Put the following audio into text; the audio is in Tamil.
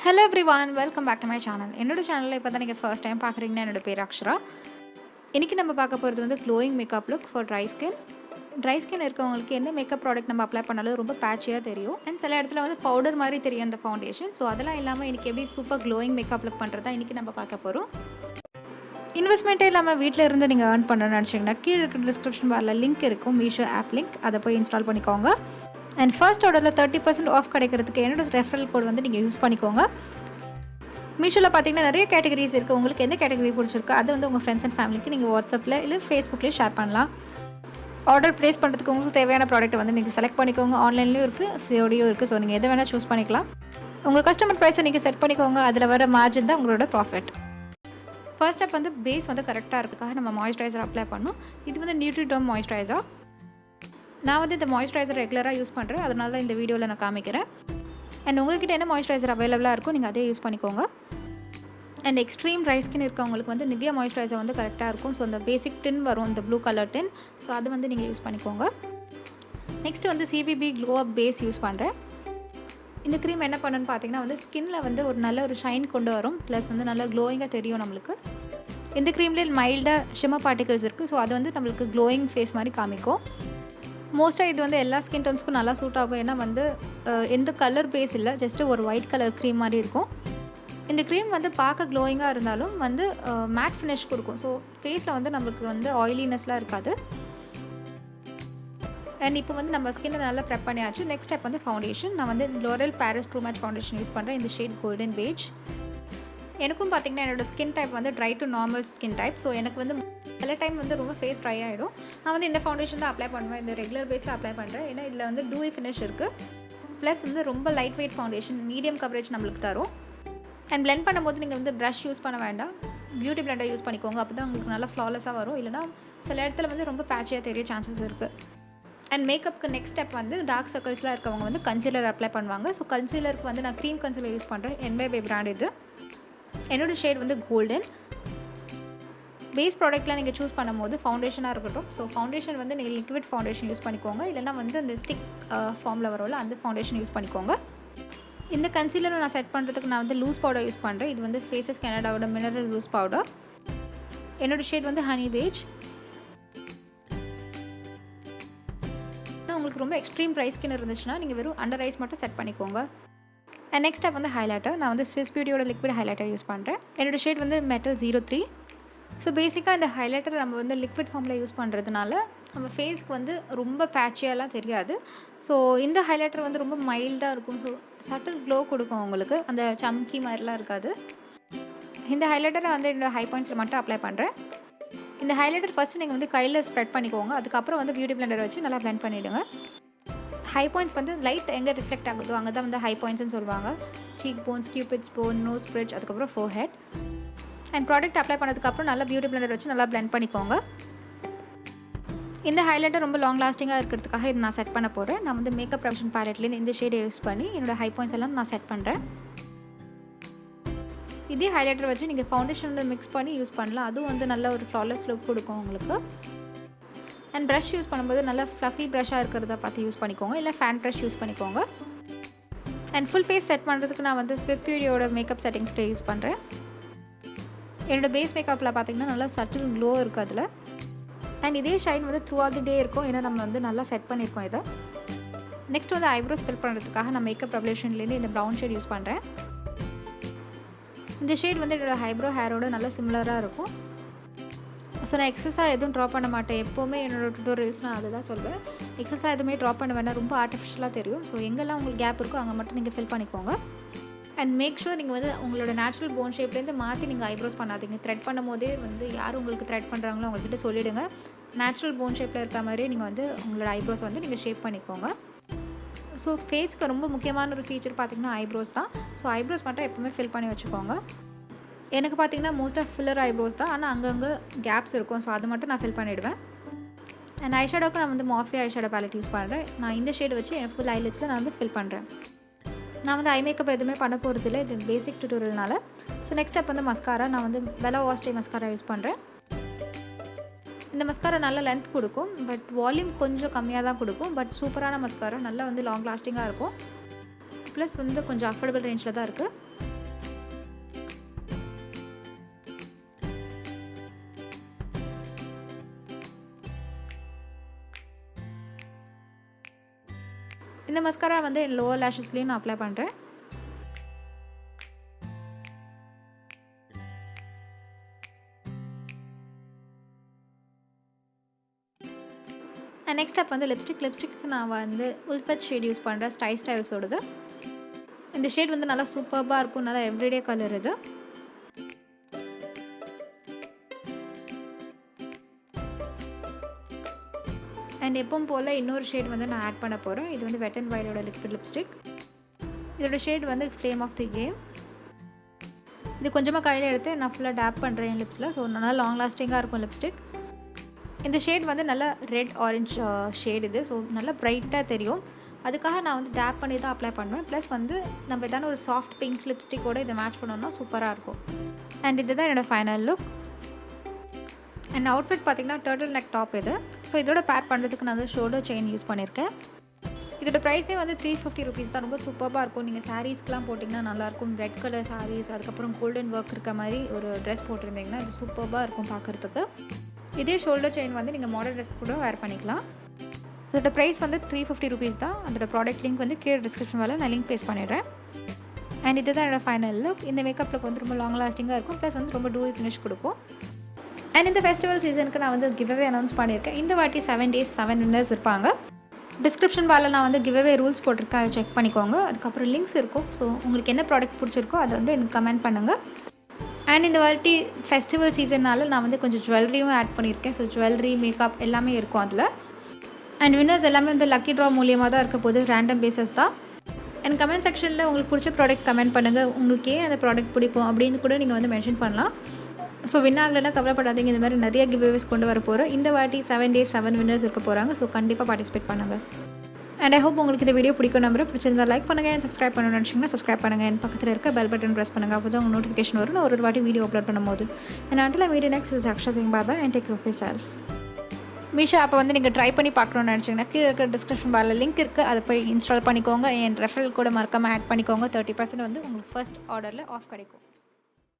Hello everyone, welcome back to my channel. என்னோட சேனல்ல இப்போதான் நீங்க first time பார்க்குறீங்கன்னா என்னோட பேர் அக்ஷரா. இன்னைக்கு நம்ம பார்க்க போறது வந்து glowing makeup look for dry skin. Dry skin இருக்கவங்களுக்கு என்ன மேக்கப் ப்ராடக்ட் நம்ம அப்ளை பண்ணாலும் ரொம்ப பேட்சியா தெரியும். and சில இடத்துல வந்து பவுடர் மாதிரி தெரியும் அந்த ஃபவுண்டேஷன். சோ அதெல்லாம் இல்லாம இன்னைக்கு எப்படி சூப்பர் glowing makeup look பண்றதா இன்னைக்கு நம்ம பார்க்க போறோம். இன்வெஸ்ட்மென்ட்டே இல்லாம வீட்ல இருந்து நீங்க earn பண்ணனும்னு நினைச்சீங்கன்னா கீழ இருக்க டிஸ்கிரிப்ஷன் பார்ல லிங்க் இருக்கும் மீஷோ ஆப் லிங்க் அதை போய் இன்ஸ்டால் பண்ணிக்கோங்க. and first orderல 30% ஆஃப் கிடைக்கிறதுக்கு என்னோட ரெஃபரல் கோட் வந்து நீங்க யூஸ் பண்ணிக்கோங்க. மீஷோல பாத்தீங்கன்னா நிறைய கேட்டகரிஸ் இருக்கு. உங்களுக்கு எந்த கேட்டகரி பிடிச்சிருக்கோ அதை வந்து உங்க फ्रेंड्स and ஃபேமிலிக்கு நீங்க வாட்ஸ்அப்ல இல்ல Facebookல ஷேர் பண்ணலாம். ஆர்டர் பிளேஸ் பண்றதுக்கு உங்களுக்கு தேவையான ப்ராடக்ட் வந்து நீங்க செலக்ட் பண்ணிக்கோங்க. ஆன்லைன்லயும் இருக்கு, சிஓடியும் இருக்கு. சோ நீங்க எதை வேணா சூஸ் பண்ணிக்கலாம். உங்க கஸ்டமர் பிரைஸை நீங்க செட் பண்ணிக்கோங்க. அதுல வர மார்ஜின் தான் உங்களோட ப்ராஃபிட். ஃபர்ஸ்ட் ஸ்டெப் வந்து பேஸ் வந்து கரெக்ட்டா இருக்குக்காக நம்ம மாய்ஸ்சரைசர் அப்ளை பண்ணனும். இது வந்து Neutriderm மாய்ஸ்சரைசர். நான் வந்து இந்த மாய்ஸ்சரைசர் ரெகுலரா யூஸ் பண்றேன். அதனால தான் இந்த வீடியோல நான் காமிக்கிறேன். and உங்ககிட்ட என்ன மாய்ஸ்சரைசர் அவேலபிளா இருக்கோ நீங்க அதே யூஸ் பண்ணிக்கோங்க. and extreme dry skin இருக்கவங்களுக்கு வந்து நிவ்யா மாய்ஸ்சரைசர் வந்து கரெக்ட்டா இருக்கும். சோ அந்த பேசிக் டின் வரும், இந்த ப்ளூ கலர் டின். சோ அது வந்து நீங்க யூஸ் பண்ணிக்கோங்க. நெக்ஸ்ட் வந்து CBB Glow Up face use பண்றேன். இந்த க்ரீம் என்ன பண்ணுன்னு பாத்தீங்கன்னா வந்து ஸ்கின்ல வந்து ஒரு நல்ல ஒரு ஷைன் கொண்டு வரும். ப்ளஸ் வந்து நல்ல க்ளோயிங்கா தெரியும் நமக்கு. இந்த க்ரீம்ல மைல்டா ஷிம்மர் பார்ட்டிகல்ஸ் இருக்கு. சோ அது வந்து நமக்கு க்ளோயிங் ஃபேஸ் மாதிரி காமிக்கும். மோஸ்டா இது வந்து எல்லா ஸ்கின் டோன்ஸ்க்கும் நல்லா சூட் ஆகும். ஏன்னா வந்து எந்த கலர் பேஸ் இல்லை, ஜஸ்ட் ஒரு ஒயிட் கலர் க்ரீம் மாதிரி இருக்கும். இந்த க்ரீம் வந்து பார்க்க க்ளோயிங்காக இருந்தாலும் வந்து மேட் ஃபினிஷ் கொடுக்கும். ஸோ ஃபேஸில் வந்து நம்மளுக்கு வந்து ஆயிலினஸ்லாம் இருக்காது. அண்ட் இப்போ வந்து நம்ம ஸ்கின்னை நல்லா ப்ரெப் பண்ணியாச்சு. நெக்ஸ்ட் ஸ்டெப் வந்து ஃபவுண்டேஷன். நான் வந்து L'Oreal Paris true match foundation use பண்ணுறேன். இந்த ஷேட் கோல்டன் பேஜ். எனக்கும் பார்த்தீங்கன்னா என்னோட ஸ்கின் டைப் வந்து dry to normal skin type. So எனக்கு வந்து சில டைம் வந்து ரொம்ப ஃபேஸ் ட்ரை ஆகிடும். நான் வந்து இந்த ஃபவுண்டேஷன் தான் அப்ளை பண்ணுவேன். இந்த ரெகுலர் பேஸில் அப்ளை பண்ணுறேன். ஏன்னா இதில் வந்து டூவி ஃபினிஷ் இருக்குது. ப்ளஸ் வந்து ரொம்ப light weight foundation, medium coverage நம்மளுக்கு தரும். அண்ட் பிளெண்ட் பண்ணும்போது நீங்கள் வந்து ப்ரஷ் யூஸ் பண்ண வேண்டாம், பியூட்டி பிளெண்டர் யூஸ் பண்ணிக்கோங்க. அப்போ தான் உங்களுக்கு நல்லா ஃப்ளாலெஸ்ஸாக வரும். இல்லைனா சில இடத்துல வந்து ரொம்ப பேட்சியாக தெரிய சான்சஸ் இருக்குது. அண்ட் மேக்கப்புக்கு நெக்ஸ்ட் ஸ்டெப் வந்து டார்க் சர்க்கிள்ஸ்லாம் இருக்கவங்க வந்து கன்சீலர் அப்ளை பண்ணுவாங்க. ஸோ கன்சீலருக்கு வந்து நான் க்ரீம் கன்சீலர் யூஸ் பண்ணுறேன். NYB பிராண்ட் இது. என்னோட ஷேட் வந்து கோல்டன். பேஸ் ப்ராடக்ட்லாம் நீங்கள் சூஸ் பண்ணும்போது ஃபவுண்டேஷனாக இருக்கட்டும். ஸோ ஃபவுண்டேஷன் வந்து நீங்கள் லிக்விட் ஃபவுண்டேஷன் யூஸ் பண்ணிக்கோங்க. இல்லைனா வந்து அந்த ஸ்டிக் ஃபார்மில் வரும்ல அந்த ஃபவுண்டேஷன் யூஸ் பண்ணிக்கோங்க. இந்த கன்சீலரை நான் செட் பண்ணுறதுக்கு நான் வந்து லூஸ் பவுடர் யூஸ் பண்ணுறேன். இது வந்து ஃபேஸஸ் கனடாவோட மினரல் லூஸ் பவுடர். என்னோட ஷேட் வந்து ஹனி பேஜ். உங்களுக்கு ரொம்ப எக்ஸ்ட்ரீம் ட்ரை ஸ்கின் இருந்துச்சுன்னா நீங்கள் வெறும் அண்டர் ஐஸ் மட்டும் செட் பண்ணிக்கோங்க. அண்ட் நெக்ஸ்ட் ஸ்டெப் வந்து ஹைலைட்டர். நான் வந்து ஸ்விஸ் பியூட்டியோட லிக்விட் ஹைலைட்டர் யூஸ் பண்ணுறேன். என்னோட ஷேட் வந்து மெட்டல் 03. ஸோ பேசிக்காக இந்த ஹைலைட்டர் நம்ம வந்து லிக்விட் ஃபார்மில் யூஸ் பண்ணுறதுனால நம்ம ஃபேஸ்க்கு வந்து ரொம்ப பேட்சியாலாம் தெரியாது. ஸோ இந்த ஹைலைட்டர் வந்து ரொம்ப மைல்டாக இருக்கும். ஸோ சட்டில் க்ளோ கொடுக்கும் உங்களுக்கு, அந்த சம்கி மாதிரிலாம் இருக்காது. இந்த ஹைலைட்டரை வந்து என்னோட ஹை பாயிண்ட்ஸில் மட்டும் அப்ளை பண்ணுறேன். இந்த ஹைலைட்டர் ஃபஸ்ட்டு நீங்கள் வந்து கையில் ஸ்ப்ரெட் பண்ணிக்கோங்க. அதுக்கப்புறம் வந்து பியூட்டி பிளெண்டர் வச்சு நல்லா பிளெண்ட் பண்ணிவிடுங்க. ஹை பாயிண்ட்ஸ் வந்து லைட் எங்கே ரிஃப்ளெக்ட் ஆகுதோ அங்கே தான் வந்து ஹை பாயிண்ட்ஸ்னு சொல்லுவாங்க. Seek bones, கியூபிட்ஸ் phone, nose bridge, அதுக்கப்புறம் four head. And product apply பண்ணதுக்கப்புறம் நல்லா பியூட்டி பிளெண்டர் வச்சு நல்லா பிளெண்ட் பண்ணிக்கோங்க. இந்த ஹைலைட்டர் ரொம்ப லாங் லாஸ்டிங்காக இருக்கிறதுக்காக இது நான் செட் பண்ண போகிறேன். நான் வந்து மேக்கப் ப்ரொஃபஷன் பேலட்லேருந்து இந்த ஷேடை யூஸ் பண்ணி என்னோட ஹை பாயிண்ட்ஸ் எல்லாம் நான் செட் பண்ணுறேன். இதே ஹைலைட்டர் வச்சு நீங்கள் ஃபவுண்டேஷனில் மிக்ஸ் பண்ணி யூஸ் பண்ணலாம். அதுவும் வந்து நல்ல ஒரு ஃப்ளாலெஸ் லுக் கொடுக்கும் உங்களுக்கு. அண்ட் ப்ரஷ் யூஸ் பண்ணும்போது நல்லா ஃப்ளஃபி ப்ரஷ்ஷாக இருக்கிறத பார்த்து யூஸ் பண்ணிக்கோங்க. இல்லை ஃபேன் ப்ரஷ் யூஸ் பண்ணிக்கோங்க. அண்ட் ஃபுல் ஃபேஸ் செட் பண்ணுறதுக்கு நான் வந்து ஸ்விஸ் பியூட்டியோட மேக்கப் செட்டிங் ஸ்ப்ரே யூஸ் பண்ணுறேன். என்னோடய பேஸ் மேக்கப்பில் பார்த்தீங்கன்னா நல்லா சட்டில் க்ளோ இருக்குது அதில். அண்ட் இதே ஷைன் வந்து த்ரூ ஆஃப் தி டே இருக்கும். ஏன்னா நம்ம வந்து நல்லா செட் பண்ணியிருக்கோம் இதை. நெக்ஸ்ட் வந்து ஐப்ரோஸ் ஃபில் பண்ணுறதுக்காக நான் மேக்கப் ரெவல்யூஷன்லேருந்து இந்த ப்ரௌன் ஷேட் யூஸ் பண்ணுறேன். இந்த ஷேட் வந்து என்னோடய ஐப்ரோ ஹேரோட நல்லா சிமிலராக இருக்கும். ஸோ நான் எக்ஸஸாக எதுவும் ட்ரா பண்ண மாட்டேன். எப்போவுமே என்னோடய டுட்டோரியல்ஸ் நான் அதை தான் சொல்வேன். எக்ஸஸாக எதுவுமே ட்ரா பண்ண வேணாம், ரொம்ப ஆர்டிஃபிஷியலாக தெரியும். ஸோ எங்கெல்லாம் உங்களுக்கு கேப் இருக்கோ அங்கே மட்டும் நீங்கள் ஃபில் பண்ணிக்கோங்க. அண்ட் மேக் ஷூர் நீங்கள் வந்து உங்களோட நேச்சுரல் போன் ஷேப்லேருந்து மாற்றி நீங்கள் ஐப்ரோஸ் பண்ணாதீங்க. த்ரெட் பண்ணும் போதே வந்து யார் உங்களுக்கு த்ரெட் பண்ணுறாங்களோ அவங்கக்கிட்ட சொல்லிவிடுங்க. நேச்சுரல் போன் ஷேப்பில் இருக்க மாதிரியே நீங்கள் வந்து உங்களோட ஐப்ரோஸ் வந்து நீங்கள் ஷேப் பண்ணிக்கோங்க. ஸோ ஃபேஸ்க்கு ரொம்ப முக்கியமான ஒரு ஃபீச்சர் பார்த்திங்கன்னா ஐப்ரோஸ் தான். ஸோ ஐப்ரோஸ் மட்டும் எப்போவுமே ஃபில் பண்ணி வச்சுக்கோங்க. எனக்கு பார்த்திங்கன்னா மோஸ்ட்டாக ஃபில்லர் ஐப்ரோஸ் தான், ஆனால் அங்கங்கே கேப்ஸ் இருக்கும். ஸோ அது மட்டும் நான் ஃபில் பண்ணிவிடுவேன். அண்ட் ஐஷேடோக்கு நான் வந்து மாஃபி ஐஷேடோ பேலட் யூஸ் பண்ணுறேன். நான் இந்த ஷேடு வச்சு என் ஃபுல் ஐலிட்ஸில் நான் வந்து ஃபில் பண்ணுறேன். நான் வந்து ஐ மேக்கப் எதுவுமே பண்ண போகிறது இல்லை, இது பேசிக் டுட்டோரியல்னால. ஸோ நெக்ஸ்ட் ஸ்டெப் வந்து மஸ்காரா. நான் வந்து பெலா வாஸ்டே மஸ்காரா யூஸ் பண்ணுறேன். இந்த மஸ்காரா நல்ல லென்த் கொடுக்கும், பட் வால்யூம் கொஞ்சம் கம்மியாக தான் கொடுக்கும். பட் சூப்பரான மஸ்காரா, நல்லா வந்து லாங் லாஸ்டிங்காக இருக்கும். ப்ளஸ் வந்து கொஞ்சம் அஃபோர்டபுள் ரேஞ்சில் தான் இருக்குது. இந்த மஸ்காரா வந்து லோவர் லேஷஸ்லேயும் நான் அப்ளை பண்ணுறேன். நெக்ஸ்ட் ஸ்டெப் வந்து லிப்ஸ்டிக்கு நான் வந்து உல்ஃபட் ஷேட் யூஸ் பண்ணுறேன், ஸ்டைல்ஸோடது. இந்த ஷேட் வந்து நல்லா சூப்பராக இருக்கும், நல்லா எவ்ரிடே கலர் இது. அண்ட் எப்பவும் போல் இன்னொரு ஷேட் வந்து நான் ஆட் பண்ண போகிறேன். இது வந்து வெட் அண்ட் வைல்டோட லிக்விட் லிப்ஸ்டிக். இதோட ஷேட் வந்து ஃப்ளேம் ஆஃப் தி கேம். இது கொஞ்சமாக கையில் எடுத்து நான் ஃபுல்லாக டேப் பண்ணுறேன் என் லிப்ஸில். ஸோ நல்லா லாங் லாஸ்டிங்காக இருக்கும் லிப்ஸ்டிக். இந்த ஷேட் வந்து நல்லா ரெட் ஆரஞ்ச் ஷேட் இது. ஸோ நல்லா ப்ரைட்டாக தெரியும். அதுக்காக நான் வந்து டேப் பண்ணி தான் அப்ளை பண்ணுவேன். ப்ளஸ் வந்து நம்ம எதான ஒரு சாஃப்ட் பிங்க் லிப்ஸ்டிக்கோடு இதை மேட்ச் பண்ணோம்னா சூப்பராக இருக்கும். அண்ட் இது தான் என்னோடய ஃபைனல் லுக். அண்ட் அவுட்ஃபிட் பார்த்திங்கன்னா டர்ட்டில் நெக் டாப் இது. ஸோ இதோட பேர் பண்ணுறதுக்கு நான் வந்து ஷோல்டர் செயின் யூஸ் பண்ணியிருக்கேன். இதோட ப்ரைஸே வந்து 350 ருபீஸ் தான். ரொம்ப சூப்பராக இருக்கும். நீங்கள் சாரீஸ்க்கெலாம் போட்டிங்கன்னா நல்லாயிருக்கும். ரெட் கலர் சாரீஸ், அதுக்கப்புறம் கோல்டன் ஒர்க் இருக்க மாதிரி ஒரு ட்ரெஸ் போட்டிருந்தீங்கன்னா இது சூப்பராக இருக்கும் பார்க்குறதுக்கு. இதே ஷோல்டர் செயின் வந்து நீங்கள் மாடல் ட்ரெஸ் கூட வேர் பண்ணிக்கலாம். அதோட ப்ரைஸ் வந்து 350 ருபீஸ் தான். அதோட ப்ராடக்ட் லிங்க் வந்து கீழே டிஸ்கிரிப்ஷன் வேலை நான் லிங்க் பேஸ்ட் பண்ணிடுறேன். அண்ட் இது தான் என்னோடய ஃபைனல் லுக். இந்த மேக்கப் லுக் வந்து ரொம்ப லாங் லாஸ்டிங்காக இருக்கும். ப்ளஸ் வந்து ரொம்ப டூவி ஃபினிஷ் கொடுக்கும். அண்ட் இந்த ஃபெஸ்டிவல் சீசனுக்கு நான் வந்து கிவ்அவே அனௌன்ஸ் பண்ணியிருக்கேன். இந்த வாட்டி 7 days 7 winners இருப்பாங்க. டிஸ்கிரிப்ஷன் பாரில் நான் வந்து கிவ்அவே ரூல்ஸ் போட்டிருக்கேன், அதை செக் பண்ணிக்கோங்க. அதுக்கப்புறம் லிங்க்ஸ் இருக்கும். ஸோ உங்களுக்கு என்ன ப்ராடக்ட் பிடிச்சிருக்கோ அதை வந்து எனக்கு கமெண்ட் பண்ணுங்கள். அண்ட் இந்த வாட்டி ஃபெஸ்டிவல் சீசனால் நான் வந்து கொஞ்சம் ஜுவல்லரியும் ஆட் பண்ணியிருக்கேன். ஸோ ஜுவல்லரி, மேக்கப் எல்லாமே இருக்கும் அதில். அண்ட் வின்னர்ஸ் எல்லாமே வந்து லக்கி ட்ரா மூலியமாக தான் இருக்க போது, ரேண்டம் பேசஸ் தான். அண்ட் கமெண்ட் செக்ஷனில் உங்களுக்கு பிடிச்ச ப்ராடக்ட் கமெண்ட் பண்ணுங்கள். உங்களுக்கு ஏன் அந்த ப்ராடக்ட் பிடிக்கும் அப்படின்னு கூட நீங்கள் வந்து மென்ஷன் பண்ணலாம். ஸோ வின் ஆகலைன்னா கவலைப்படாதீங்க. இந்த மாதிரி நிறைய கிவ்அவேஸ் கொண்டு வர போகிறோம். இந்த வாட்டி 7 days 7 winners இருக்க போகிறாங்க. ஸோ கண்டிப்பாக பார்ட்டிசிபேட் பண்ணுங்கள். அண்ட் ஐ ஹோப் உங்களுக்கு இந்த வீடியோ பிடிக்கும் நம்புறேன். பிடிச்சிருந்தா லைக் பண்ணுங்கள். அண்ட் சப்ஸ்கிரைப் பண்ணணும்னு நினச்சிங்கன்னா சப்ஸ்கிரைப் பண்ணுங்கள். என் பக்கத்தில் இருக்க பெல் பட்டன் ப்ரெஸ் பண்ணுங்கள். அப்போ தான் உங்கள் நோட்டிஃபிகேஷன் வரும் ஒரு வாட்டி வீடியோ அப்லோட் பண்ணும்போது. And until I meet you next is Akshara saying bye bye and take care of yourself. Meesho ஆப்பை வந்து நீங்கள் ட்ரை பண்ணி பார்க்கணுன்னு நினச்சிங்கன்னா கீழே இருக்கிற டிஸ்கிரிப்ஷன் பாரில் லிங்க் இருக்குது, அதை போய் இன்ஸ்டால் பண்ணிக்கோங்க. என் ரெஃபரல் கூட மறக்காமல் ஆட் பண்ணிக்கோங்க. 30% வந்து உங்களுக்கு ஃபர்ஸ்ட் ஆர்டரில் ஆஃப் கிடைக்கும்.